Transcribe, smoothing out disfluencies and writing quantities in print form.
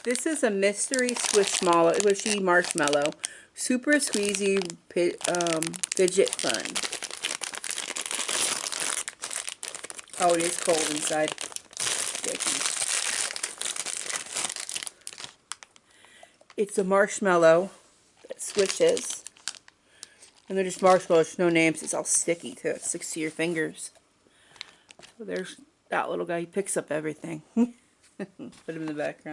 This is a mystery squishy marshmallow. Super squeezy fidget fun. Oh, it is cold inside. Sticky. It's a marshmallow that squishes. And they're just marshmallows, no names. It's all sticky too. It sticks to your fingers. So there's that little guy. He picks up everything. Put him in the background.